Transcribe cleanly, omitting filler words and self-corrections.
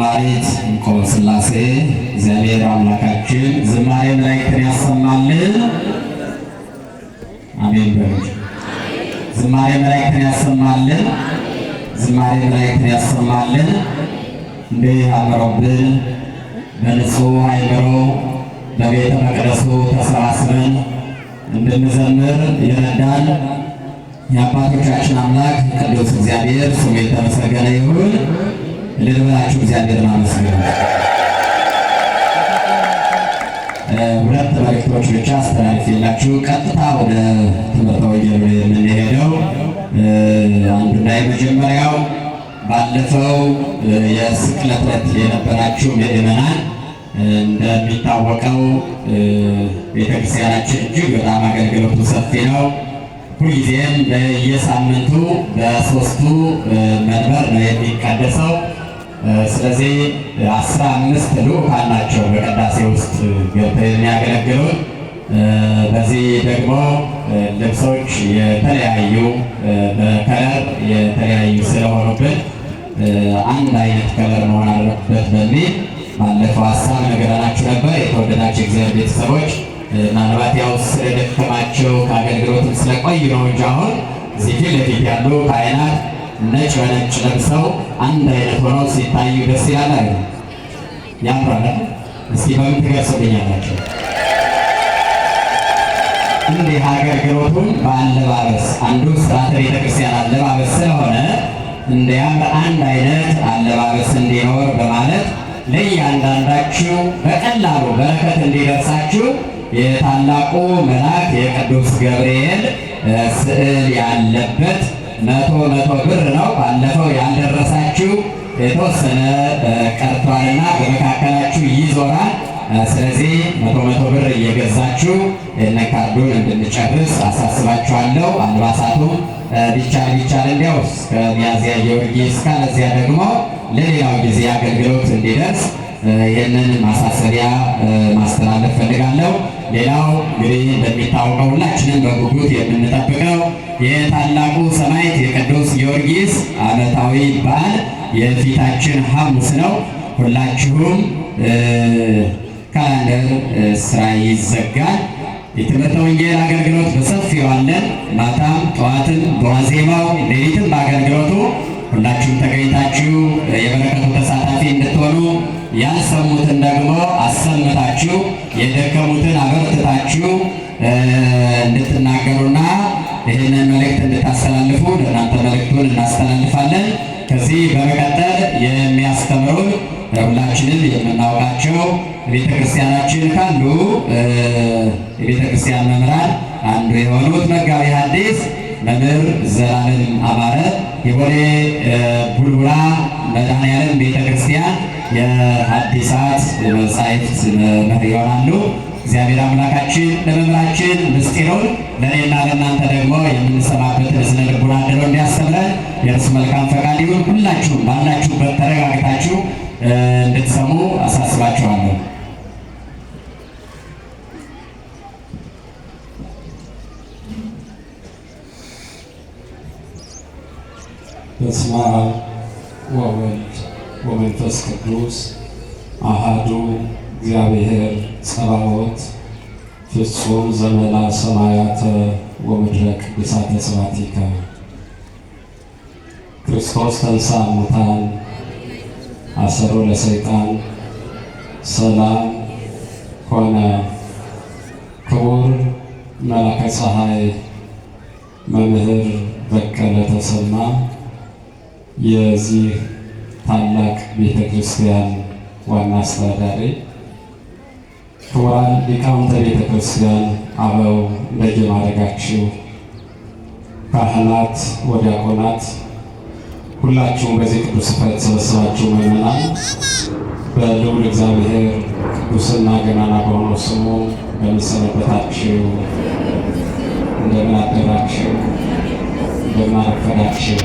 ዘማሪት እንቆ ሥላሴ እግዚአብሔር አምላካችን ዝማሬ መላእክትን ያሰማልን። አሜን በሉ። ዝማሬ መላእክትን ያሰማልን። ዝማሬ መላእክትን ያሰማልን። እንዲህ አምሮብን በንጹሕ አእምሮ በቤተ መቅደሱ ተሰባስበን እንድንዘምር የረዳን የአባቶቻችን አምላክ ቅዱስ እግዚአብሔር ስሙ የተመሰገነ ይሁን። እልል ብላችሁ እግዚአብሔርን አመስግኑ። ሁለት መልእክቶች ብቻ አስተላልፌላችሁ ቀጥታ ወደ ትምህርተ ወንጌል የምንሄደው አንዱና የመጀመሪያው ባለፈው የስቅለት ዕለት የነበራችሁ ምዕመናን እንደሚታወቀው ቤተክርስቲያናችን እጅግ በጣም አገልግሎቱ ሰፊ ነው። ሁልጊዜም በየሳምንቱ በሶስቱ መንበር ነው የሚቀደሰው። ስለዚህ 15 ልዑካን ናቸው በቅዳሴ ውስጥ ገብተው የሚያገለግሉን። በዚህ ደግሞ ልብሶች የተለያዩ በከለር የተለያዩ ስለሆኑብን አንድ አይነት ከለር መሆን አለበት በሚል ባለፈው ሀሳብ ነገራችሁ ነበር። የተወደዳችሁ እግዚአብሔር ቤተሰቦች ምናልባት ያው ስለደከማቸው ከአገልግሎትም ስለቆዩ ነው እንጂ አሁን እዚህ ፊት ለፊት ያሉ ካህናት ነጭ በነጭ ለብሰው አንድ አይነት ሆነው ሲታዩ ደስ ይላል አይደል? ያምራል። እስኪ በምን ትገልጹልኛላችሁ? እንዲህ አገልግሎቱን በአለባበስ አንዱ ስርዓተ ቤተክርስቲያን አለባበስ ስለሆነ እንዲያምር አንድ አይነት አለባበስ እንዲኖር በማለት ለእያንዳንዳችሁ በቀላሉ በረከት እንዲደርሳችሁ የታላቁ መልአክ የቅዱስ ገብርኤል ስዕል ያለበት መቶ ብር ነው። ባለፈው ያልደረሳችሁ የተወሰነ ቀርቷልና በመካከላችሁ ይዞራል። ስለዚህ መቶ ብር እየገዛችሁ ካርዱን እንድንጨርስ አሳስባችኋለሁ። አልባሳቱ ቢቻል እንዲያው እስከ ሚያዝያ ጊዮርጊስ ካለዚያ ደግሞ ለሌላው ጊዜ አገልግሎት እንዲደርስ ይህንን ማሳሰቢያ ማስተላለፍ ፈልጋለሁ። ሌላው እንግዲህ እንደሚታወቀው ሁላችንም በጉጉት የምንጠብቀው የታላቁ ሰማዕት የቅዱስ ጊዮርጊስ ዓመታዊ በዓል የፊታችን ሐሙስ ነው። ሁላችሁም ካላንደር ስራ ይዘጋል። የትምህርተ ወንጌል አገልግሎት በሰፊው አለን። ማታም ጠዋትም በዋዜማው ሌሊትም በአገልግሎቱ ሁላችሁም ተገኝታችሁ የበረከቱ ተሳታፊ እንድትሆኑ ያልሰሙትን ደግሞ አሰምታችሁ የደከሙትን አበርትታችሁ እንድትናገሩና ይህንን መልእክት እንድታስተላልፉ ለእናንተ መልእክቱን እናስተላልፋለን። ከዚህ በመቀጠል የሚያስተምሩን ሁላችንም የምናውቃቸው ቤተክርስቲያናችን ካሉ የቤተክርስቲያን መምህራን አንዱ የሆኑት መጋቢ ሐዲስ መምህር ዘላለም አማረ የቦሌ ቡልቡላ መድኃኔዓለም ቤተክርስቲያን የሐዲሳት መጻሕፍት መምህር ይሆናሉ። እግዚአብሔር አምላካችን ለመምህራችን ምስጢሩን ለእኔና ለእናንተ ደግሞ የምንሰማበትን ስነ ልቡና አድሮ እንዲያስተምረን የእርሱ መልካም ፈቃድ ይሁን። ሁላችሁም ባላችሁበት ተረጋግታችሁ እንድትሰሙ አሳስባችኋለሁ። በስመ አብ ወወልድ ወመንፈስ ቅዱስ አሐዱ እግዚአብሔር ጸባዖት ፍጹም ዘመላ ሰማያተ ወምድረ ቅድሳተ ስብሐቲከ ክርስቶስ ተንሥአ እሙታን አሰሮ ለሰይጣን ሰላም ኮነ። ክቡር መላከ ፀሐይ መምህር በቀለ ተሰማ የዚህ ታላቅ ቤተ ክርስቲያን ዋና አስተዳዳሪ፣ ክቡራን ሊቃውንተ ቤተ ክርስቲያን አበው እንደየማዕረጋችሁ፣ ካህናት ወዲያቆናት፣ ሁላችሁም በዚህ ቅዱስ ስፍራ የተሰበሰባችሁ ምእመናን በልዑል እግዚአብሔር ቅዱስና ገናና በሆነው ስሙ እንደምን አደራችሁ? እንደምን አረፈዳችሁ?